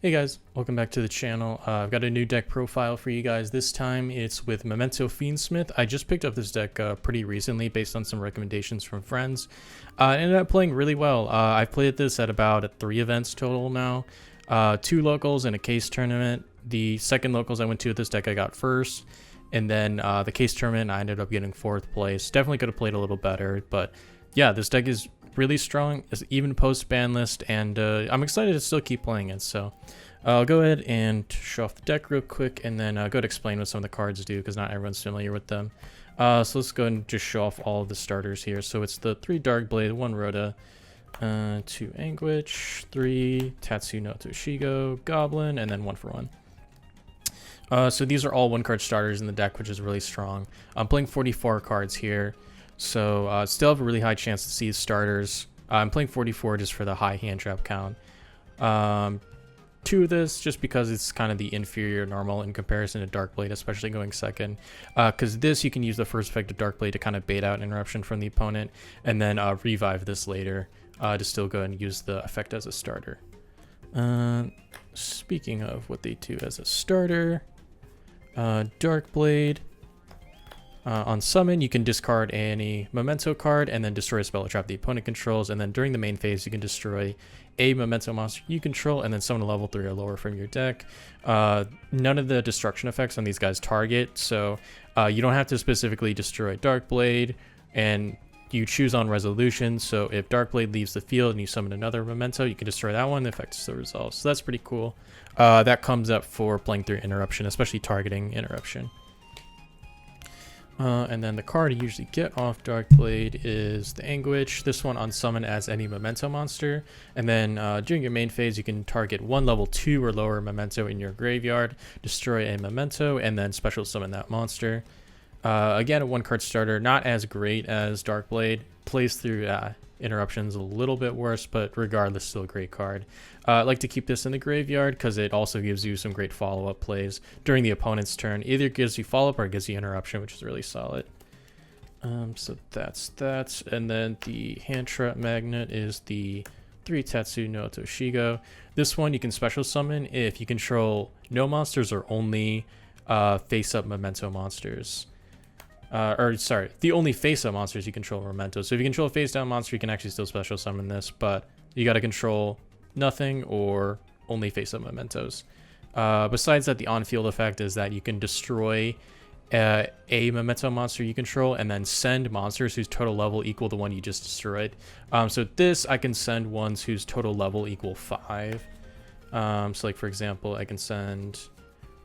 Hey guys, welcome back to the channel. I've got a new deck profile for you guys. This time it's with MEMENTO FIENDSMITH. I just picked up this deck pretty recently based on some recommendations from friends. It ended up playing really well. I've played this at about 3 events total now. 2 locals and a case tournament. The second locals I went to with this deck I got first. And then the case tournament I ended up getting 4th place. Definitely could have played a little better, but yeah, this deck is really strong, even post ban list, and I'm excited to still keep playing it. So I'll go ahead and show off the deck real quick, and then go ahead and explain what some of the cards do, because not everyone's familiar with them. So let's go ahead and just show off all of the starters here. So it's the 3 Darkblade, 1 Rhoda, 2 Anguish, 3 Tatsu no Toshigo, Goblin, and then 1 for 1. So these are all 1-card starters in the deck, which is really strong. I'm playing 44 cards here. So still have a really high chance to see starters. I'm playing 44 just for the high hand trap count. 2 of this just because it's kind of the inferior normal in comparison to Darkblade, especially going second. Because this you can use the first effect of Darkblade to kind of bait out interruption from the opponent, and then revive this later to still go and use the effect as a starter. Speaking of what they do as a starter, Darkblade. On summon, you can discard any memento card and then destroy a spell or trap the opponent controls, and then during the main phase you can destroy a memento monster you control and then summon a level 3 or lower from your deck. None of the destruction effects on these guys target, so you don't have to specifically destroy Darkblade, and you choose on resolution. So if Darkblade leaves the field and you summon another memento, you can destroy that one, the effect still resolves. So that's pretty cool. That comes up for playing through interruption, especially targeting interruption. And then the card you usually get off Darkblade is the Anguish. This one on summon as any memento monster. And then during your main phase, you can target 1 level 2 or lower memento in your graveyard, destroy a memento, and then special summon that monster. Again, a 1-card starter, not as great as Darkblade. Plays through interruptions a little bit worse, but regardless, still a great card. I like to keep this in the graveyard because it also gives you some great follow-up plays during the opponent's turn. Either gives you follow-up or it gives you interruption, which is really solid. So that's that. And then the hand trap magnet is the 3 Tatsu no Toshigo. This one you can special summon if you control no monsters or only face-up memento monsters. The only face-up monsters you control are mementos. So if you control a face-down monster, you can actually still special summon this, but you got to control nothing or only face-up mementos. Besides that, the on-field effect is that you can destroy a memento monster you control and then send monsters whose total level equal the one you just destroyed. So this, I can send ones whose total level equal 5. So like, for example, I can send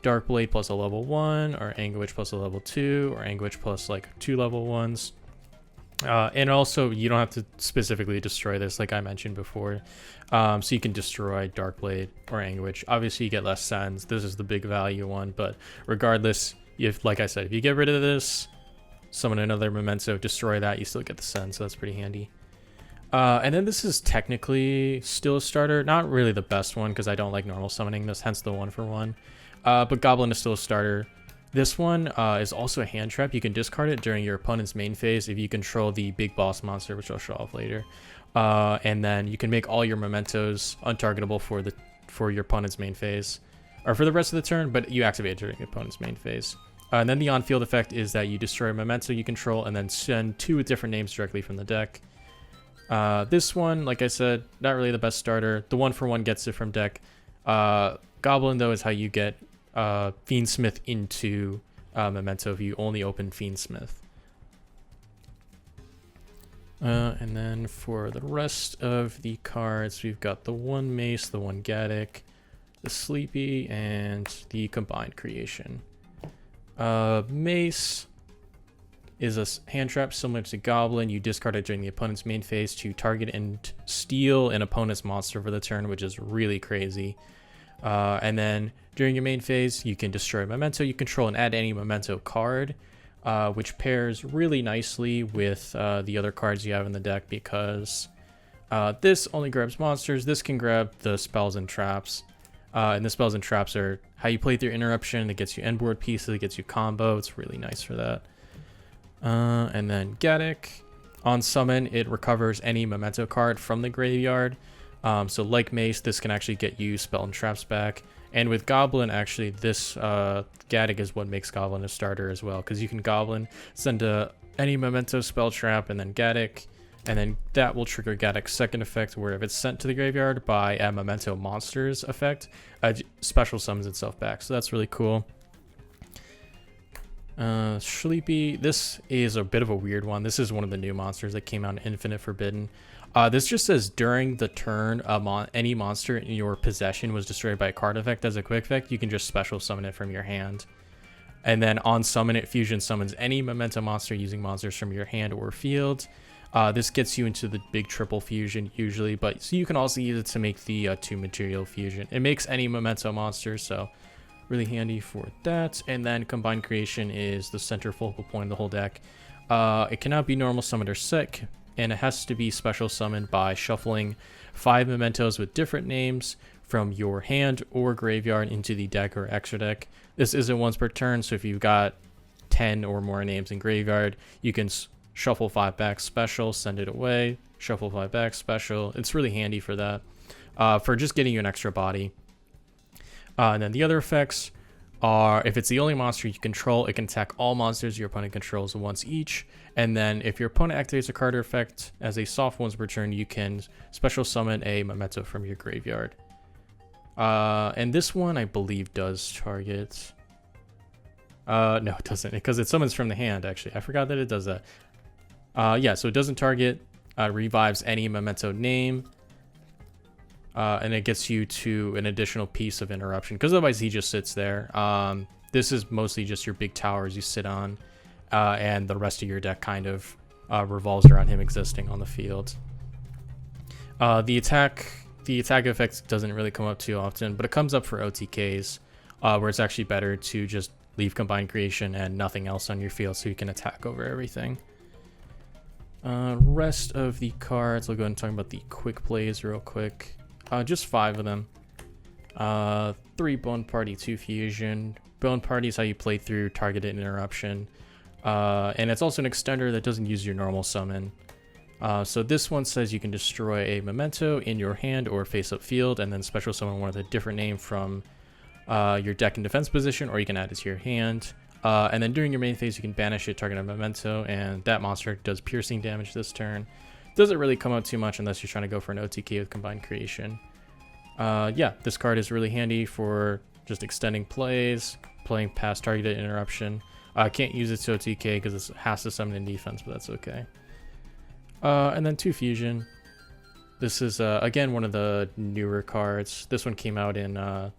Darkblade plus a level 1, or Anguish plus a level 2, or Anguish plus like 2 level 1s. And also, you don't have to specifically destroy this, like I mentioned before. So you can destroy Darkblade or Anguish. Obviously, you get less sends. This is the big value one, but regardless, like I said, if you get rid of this, summon another memento, destroy that, you still get the send, so that's pretty handy. And then this is technically still a starter. Not really the best one, because I don't like normal summoning this, hence the 1 for 1. But Goblin is still a starter. This one is also a hand trap. You can discard it during your opponent's main phase if you control the big boss monster, which I'll show off later. And then you can make all your mementos untargetable for your opponent's main phase, or for the rest of the turn, but you activate it during your opponent's main phase. And then the on-field effect is that you destroy a memento you control and then send 2 with different names directly from the deck. This one, like I said, not really the best starter. The 1 for 1 gets it from deck. Goblin, though, is how you get Fiendsmith into memento if you only open Fiendsmith. And then for the rest of the cards, we've got the 1 Mace, the 1 Gaddick, the Sleepy, and the Combined Creation. Mace is a hand trap similar to Goblin. You discard it during the opponent's main phase to target and steal an opponent's monster for the turn, which is really crazy. And then during your main phase, you can destroy a memento you control and add any memento card, which pairs really nicely with the other cards you have in the deck, because this only grabs monsters. This can grab the spells and traps. And the spells and traps are how you play through interruption. It gets you endboard pieces, it gets you combo. It's really nice for that. And then Gaddick. On summon, it recovers any memento card from the graveyard. So like Mace, this can actually get you spell and traps back. And with Goblin, actually, this Gaddock is what makes Goblin a starter as well, because you can Goblin, send any Memento spell trap, and then Gaddock, and then that will trigger Gaddock's second effect, where if it's sent to the graveyard by a Memento monster's effect, special summons itself back. So that's really cool. Sleepy, this is a bit of a weird one. This is one of the new monsters that came out in Infinite Forbidden. This just says during the turn, any monster in your possession was destroyed by a card effect as a quick effect, you can just special summon it from your hand. And then on summon it, fusion summons any Memento monster using monsters from your hand or field. This gets you into the big triple fusion usually, but so you can also use it to make the 2 material fusion. It makes any Memento monster, so really handy for that. And then combined creation is the center focal point of the whole deck. It cannot be normal summoned or sick, and it has to be special summoned by shuffling 5 mementos with different names from your hand or graveyard into the deck or extra deck. This isn't once per turn, so if you've got 10 or more names in graveyard, you can shuffle 5 back special, send it away, shuffle 5 back special. It's really handy for that, for just getting you an extra body. And then the other effects are, if it's the only monster you control, it can attack all monsters your opponent controls once each. And then if your opponent activates a card or effect as a soft once per turn, you can special summon a memento from your graveyard. And this one I believe does target. No, it doesn't, because it summons from the hand. Actually, I forgot that it does that. Yeah, so it doesn't target. Revives any memento name. And it gets you to an additional piece of interruption, because otherwise he just sits there. This is mostly just your big towers you sit on, and the rest of your deck kind of revolves around him existing on the field. The attack effect doesn't really come up too often, but it comes up for OTKs, where it's actually better to just leave combined creation and nothing else on your field so you can attack over everything. Rest of the cards, I'll go ahead and talk about the quick plays real quick. Just 5 of them. 3 Bone Party, 2 Fusion. Bone Party is how you play through targeted interruption. And it's also an extender that doesn't use your normal summon. So this one says you can destroy a memento in your hand or face-up field, and then special summon one with a different name from your deck and defense position, or you can add it to your hand. And then during your main phase, you can banish it, target a memento, and that monster does piercing damage this turn. Doesn't really come out too much unless you're trying to go for an OTK with combined creation. Yeah, this card is really handy for just extending plays, playing past targeted interruption. I can't use it to OTK because it has to summon in defense, but that's okay. And then 2 Fusion. This is, again, one of the newer cards. This one came out in, I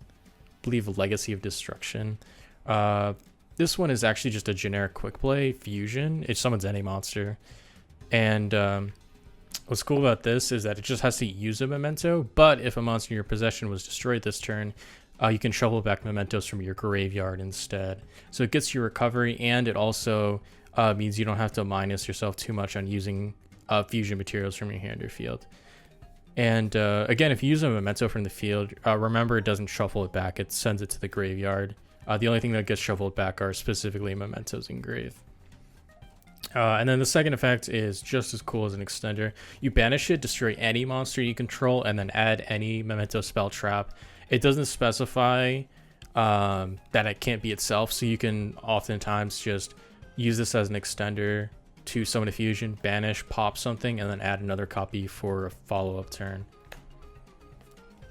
believe, Legacy of Destruction. This one is actually just a generic quick play fusion. It summons any monster. And what's cool about this is that it just has to use a memento, but if a monster in your possession was destroyed this turn, you can shuffle back mementos from your graveyard instead. So it gets your recovery, and it also means you don't have to minus yourself too much on using fusion materials from your hand or field. And again, if you use a memento from the field, remember it doesn't shuffle it back, it sends it to the graveyard. The only thing that gets shuffled back are specifically mementos engraved. And then the second effect is just as cool as an extender. You banish it, destroy any monster you control, and then add any memento spell trap. It doesn't specify that it can't be itself, so you can oftentimes just use this as an extender to summon a fusion, banish, pop something, and then add another copy for a follow-up turn.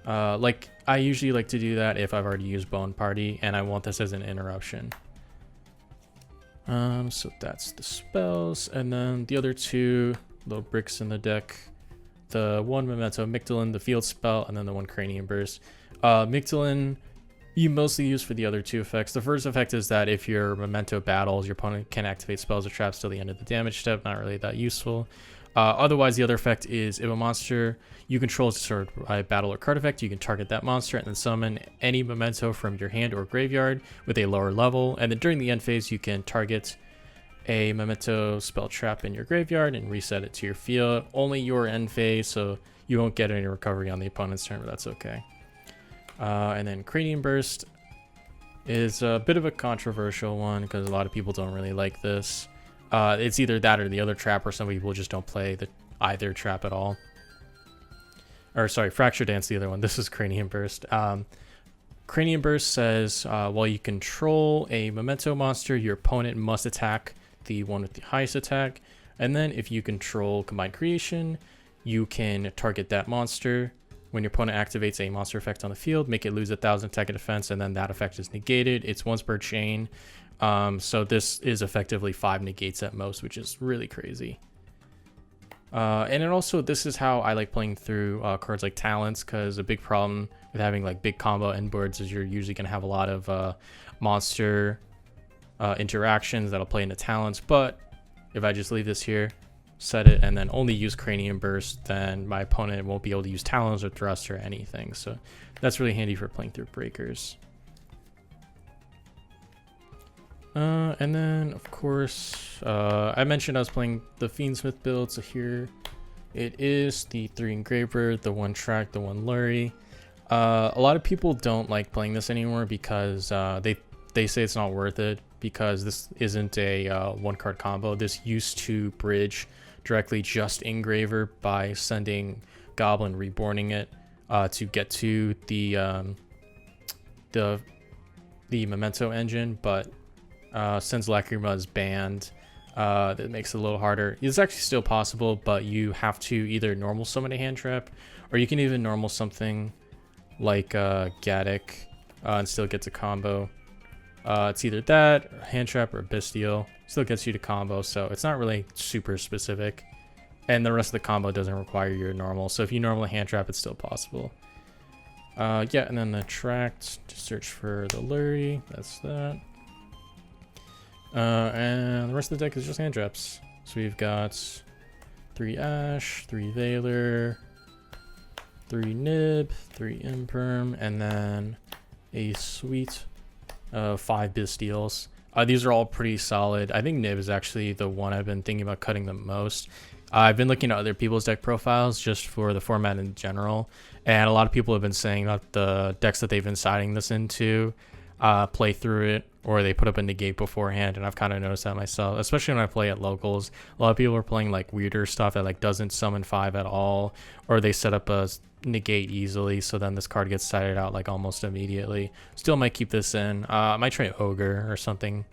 Like, I usually like to do that if I've already used Bone Party and I want this as an interruption. So that's the spells, and then the other 2 little bricks in the deck. The 1 Memento Mictolin, the field spell, and then the 1 Cranium Burst. Mictolin you mostly use for the other 2 effects. The first effect is that if your Memento battles, your opponent can activate spells or traps till the end of the damage step. Not really that useful. Otherwise, the other effect is if a monster you control is destroyed by a battle or card effect, you can target that monster and then summon any memento from your hand or graveyard with a lower level. And then during the end phase, you can target a memento spell trap in your graveyard and reset it to your field. Only your end phase, so you won't get any recovery on the opponent's turn, but that's okay. And then Cranium Burst is a bit of a controversial one because a lot of people don't really like this. It's either that or the other trap, or some people just don't play either trap at all. or sorry, Fracture Dance, the other one. This is Cranium Burst. Cranium Burst says, while you control a memento monster, your opponent must attack the one with the highest attack. And then if you control Combined Creation, you can target that monster. When your opponent activates a monster effect on the field, make it lose 1,000 attack and defense, and then that effect is negated. It's once per chain. So this is effectively 5 negates at most, which is really crazy. And it also, this is how I like playing through cards like Talents, because a big problem with having like big combo end boards is you're usually going to have a lot of monster interactions that'll play into Talents. But if I just leave this here, set it, and then only use Cranium Burst, then my opponent won't be able to use Talons or Thrust or anything. So that's really handy for playing through breakers. And then, of course, I mentioned I was playing the Fiendsmith build, so here it is, the 3 Engraver, the 1 Track, the 1 Lurry. A lot of people don't like playing this anymore because they say it's not worth it, because this isn't a 1-card combo. This used to bridge directly just Engraver by sending Goblin Reborning it to get to the Memento engine, but since Lacrima is banned, that makes it a little harder. It's actually still possible, but you have to either normal summon a hand trap, or you can even normal something like Gaddock and still get to combo. It's either that, or hand trap, or Bestial. Still gets you to combo, so it's not really super specific. And the rest of the combo doesn't require your normal, so if you normal a hand trap, it's still possible. Yeah, and then the tracked, to search for the Lurry, that's that. And the rest of the deck is just hand traps. So we've got 3 Ash, 3 Veiler, 3 Nib, 3 Imperm, and then a sweet 5 Bestials. These are all pretty solid. I think Nib is actually the one I've been thinking about cutting the most. I've been looking at other people's deck profiles just for the format in general, and a lot of people have been saying that the decks that they've been siding this into play through it, or they put up a negate beforehand, and I've kind of noticed that myself, especially when I play at locals. A lot of people are playing like weirder stuff that like doesn't summon 5 at all, or they set up a negate easily, so then this card gets sided out like almost immediately. Still might keep this in. I might try Ogre or something,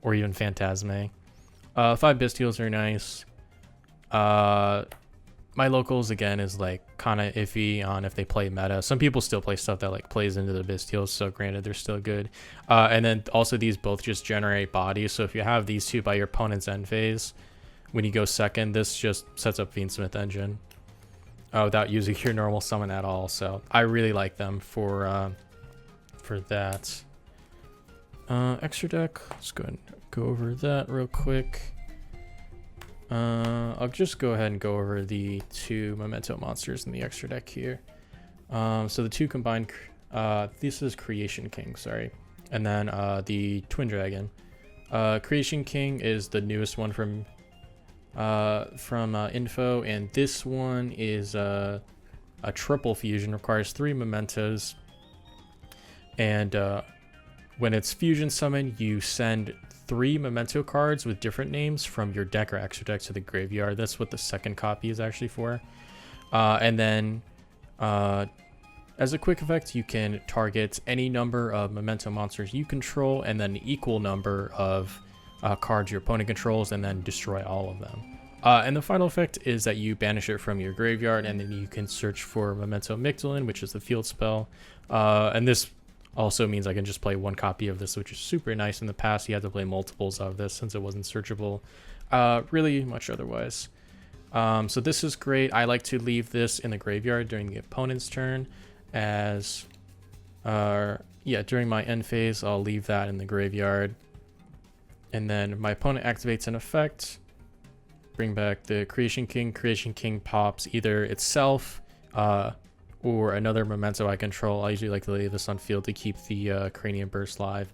or even Phantasme. 5 Bestials are nice. My locals again is like kind of iffy on if they play meta. Some people still play stuff that like plays into the Bestials, so granted they're still good. And then also these both just generate bodies, so if you have these two by your opponent's end phase, when you go second, this just sets up Fiendsmith engine without using your normal summon at all. So I really like them for that. Extra deck, let's go ahead and go over that real quick. I'll just go ahead and go over the 2 Memento monsters in the extra deck here. So the 2 combined, this is Creation King, sorry. And then the Twin Dragon. Creation King is the newest one from Info, and this one is a triple fusion, requires 3 Mementos. And when it's fusion summoned, you send 3 Memento cards with different names from your deck or extra deck to the graveyard. That's what the second copy is actually for. And then as a quick effect, you can target any number of Memento monsters you control, and then an equal number of cards your opponent controls, and then destroy all of them. And the final effect is that you banish it from your graveyard, and then you can search for Memento Migdalin, which is the field spell. And this also means I can just play 1 copy of this, which is super nice. In the past, you had to play multiples of this since it wasn't searchable really much otherwise. So this is great. I like to leave this in the graveyard during the opponent's turn, as during my end phase, I'll leave that in the graveyard. And then my opponent activates an effect, bring back the Creation King. Creation King pops either itself or another Memento I control. I usually like to leave this on field to keep the Cranium Burst live.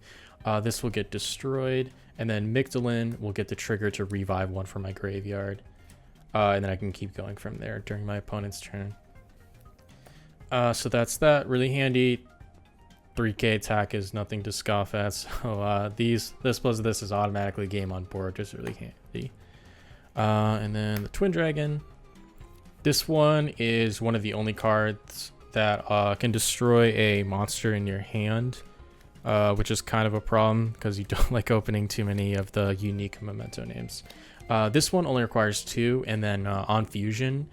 This will get destroyed, and then Migdalin will get the trigger to revive 1 from my graveyard. And then I can keep going from there during my opponent's turn. So that's that. Really handy. 3k attack is nothing to scoff at. So this plus this is automatically game on board. Just really handy. And then the Twin Dragon. This one is one of the only cards that can destroy a monster in your hand, which is kind of a problem because you don't like opening too many of the unique memento names. This one only requires 2, and then on fusion,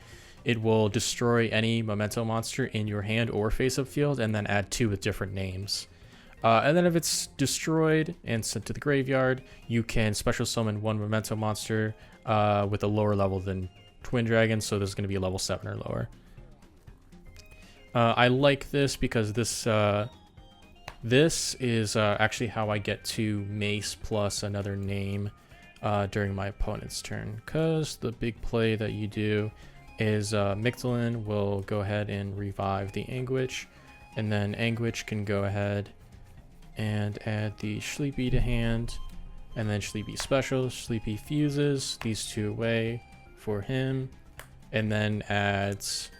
it will destroy any memento monster in your hand or face-up field, and then add 2 with different names. And then if it's destroyed and sent to the graveyard, you can special summon 1 memento monster with a lower level than Twin Dragon, so this is going to be a level 7 or lower. I like this because this is actually how I get to Mace plus another name during my opponent's turn, because the big play that you do is Mictlan will go ahead and revive the Anguish, and then Anguish can go ahead and add the Sleepy to hand, and then Sleepy special, Sleepy fuses these 2 away for him, and then adds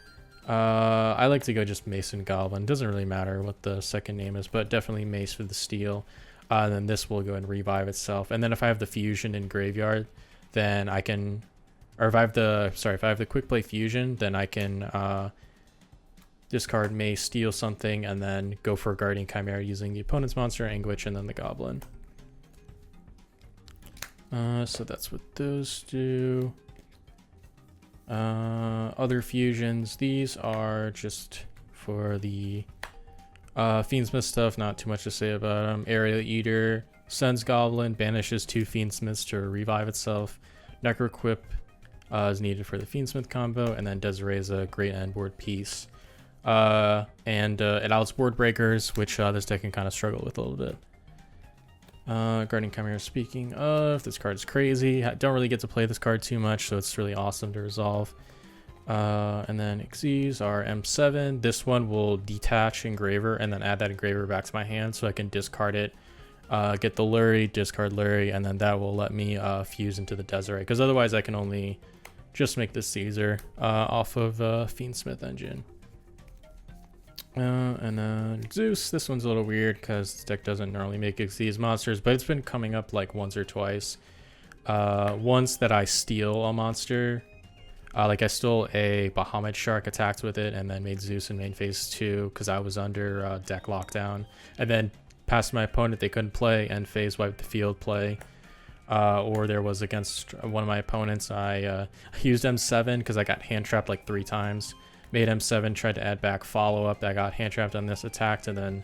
I like to go just Mace and Goblin. Doesn't really matter what the second name is, but definitely Mace for the steal. Then this will go and revive itself, and then if I have the fusion in graveyard, then I can, or if I have the quick play fusion, then I can discard Mace, steal something, and then go for a Guardian Chimera using the opponent's monster, Anguish, and then the Goblin. So that's what those do. Other fusions, these are just for the Fiendsmith stuff, not too much to say about them. Aerial Eater sends Goblin, banishes 2 Fiendsmiths to revive itself. Necroquip is needed for the Fiendsmith combo, and then Desiree is a great end board piece. And it outs board breakers, which this deck can kind of struggle with a little bit. Guardian Chimera, speaking of, this card's crazy. Don't really get to play this card too much, so it's really awesome to resolve. And then Xyz are M7. This one will detach Engraver and then add that Engraver back to my hand so I can discard it, get the Lurie, discard Lurie, and then that will let me fuse into the Desiree, because otherwise I can only just make the Caesar off of Fiendsmith engine. And then Zeus, this one's a little weird because this deck doesn't normally make these monsters, but it's been coming up like once or twice. Once that I steal a monster, like I stole a Bahamut Shark, attacked with it, and then made Zeus in main phase 2 because I was under deck lockdown, and then past my opponent, they couldn't play, end phase, wiped the field play. Or there was against one of my opponents, I used M7 because I got hand trapped like 3 times. Made M7, tried to add back follow-up. I got hand trapped on this, attacked, and then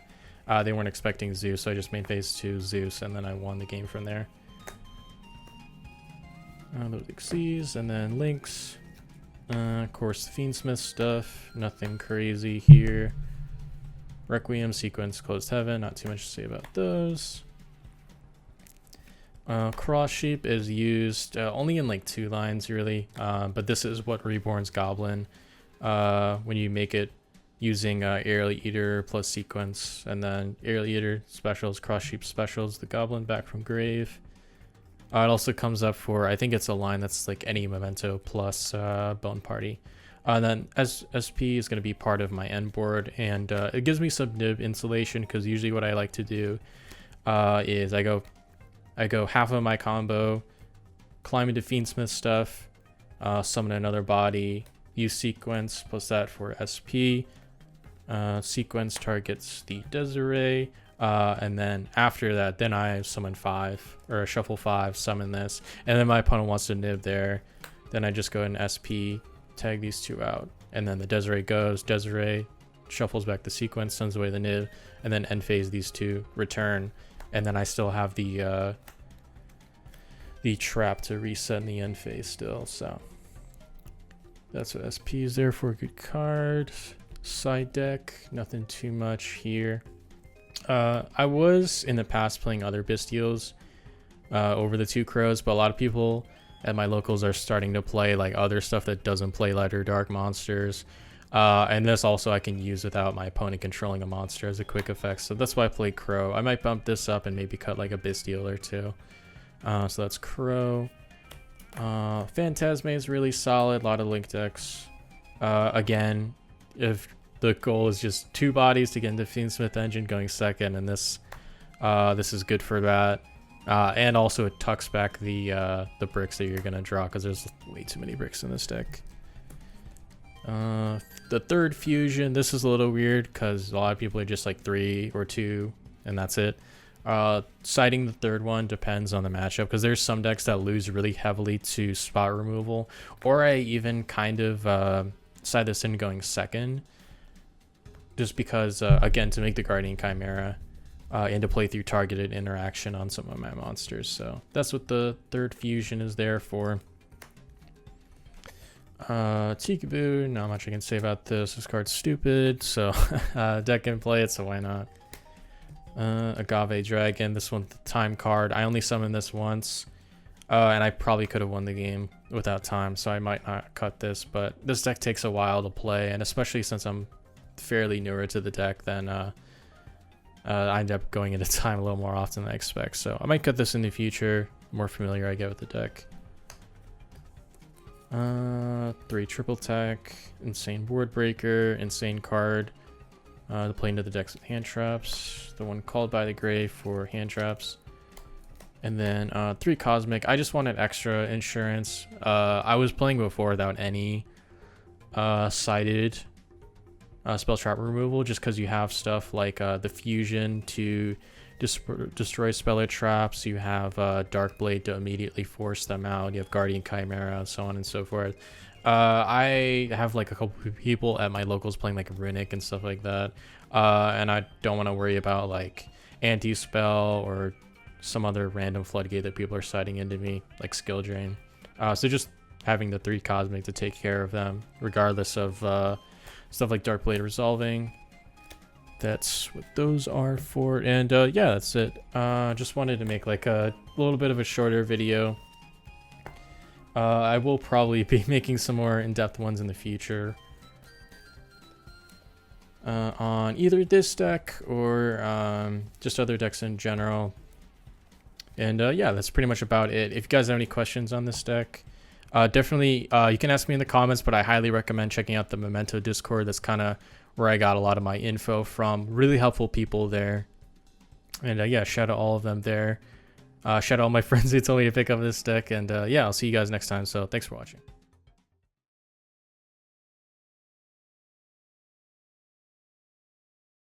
they weren't expecting Zeus, so I just made phase 2 Zeus, and then I won the game from there. Those Xyz, and then Lynx. Of course, the Fiendsmith stuff. Nothing crazy here. Requiem, Sequence, Closed Heaven. Not too much to say about those. Cross Sheep is used only in like 2 lines, really. But this is what Reborn's Goblin. When you make it using Aerial Eater plus Sequence, and then Aerial Eater specials, Cross Sheep specials, the Goblin back from grave. It also comes up for, I think it's a line that's like any Memento plus Bone Party. And then SP is going to be part of my end board, and it gives me some nib insulation, because usually what I like to do is I go half of my combo, climb into Fiendsmith stuff, summon another body, use Sequence plus that for SP. Sequence targets the Desiree, and then after that, then I summon 5 or shuffle 5, summon this, and then my opponent wants to nib there. Then I just go and SP, tag these 2 out, and then the Desiree goes. Desiree shuffles back the Sequence, sends away the nib, and then end phase these 2 return, and then I still have the trap to reset in the end phase still. So that's what SP is there for. A good card. Side deck, nothing too much here. I was in the past playing other Bestials over the 2 Crows, but a lot of people at my locals are starting to play like other stuff that doesn't play light or dark monsters. And this also I can use without my opponent controlling a monster as a quick effect. So that's why I play Crow. I might bump this up and maybe cut like a Bestial or 2. So that's Crow. Phantasme is really solid. A lot of link decks. Again, if the goal is just 2 bodies to get into Fiendsmith engine, going second, and this is good for that. And also it tucks back the bricks that you're gonna draw, because there's way too many bricks in this deck. The third fusion, this is a little weird because a lot of people are just like 3 or 2 and that's it. Citing the third one depends on the matchup because there's some decks that lose really heavily to spot removal, or I even kind of side this in going second just because again, to make the Guardian Chimera and to play through targeted interaction on some of my monsters. So that's what the third fusion is there for. Tikaboo, not much I can say about this. This card's stupid, so deck can play it, so why not? Agave Dragon, this one's the time card. I only summoned this once, and I probably could have won the game without time, so I might not cut this, but this deck takes a while to play, and especially since I'm fairly newer to the deck, then I end up going into time a little more often than I expect, so I might cut this in the future, the more familiar I get with the deck. 3 triple tech, insane board breaker, insane card. To play into the decks with hand traps. The one called by the grave for hand traps. And then 3 cosmic. I just wanted extra insurance. I was playing before without any sided spell trap removal, just because you have stuff like the fusion to destroy speller traps, you have Dark Blade to immediately force them out, you have Guardian Chimera, so on and so forth. I have like a couple people at my locals playing like Runic and stuff like that, and I don't want to worry about like anti-spell or some other random floodgate that people are siding into me, like skill drain. So just having the 3 cosmic to take care of them, regardless of stuff like Dark Blade resolving. That's what those are for, and yeah, that's it. Just wanted to make like a little bit of a shorter video. I will probably be making some more in-depth ones in the future on either this deck or just other decks in general. And yeah, that's pretty much about it. If you guys have any questions on this deck, definitely you can ask me in the comments, but I highly recommend checking out the Memento Discord. That's kind of where I got a lot of my info from. Really helpful people there. And yeah, shout out all of them there. Shout out all my friends who told me to pick up this deck. And yeah, I'll see you guys next time. So thanks for watching.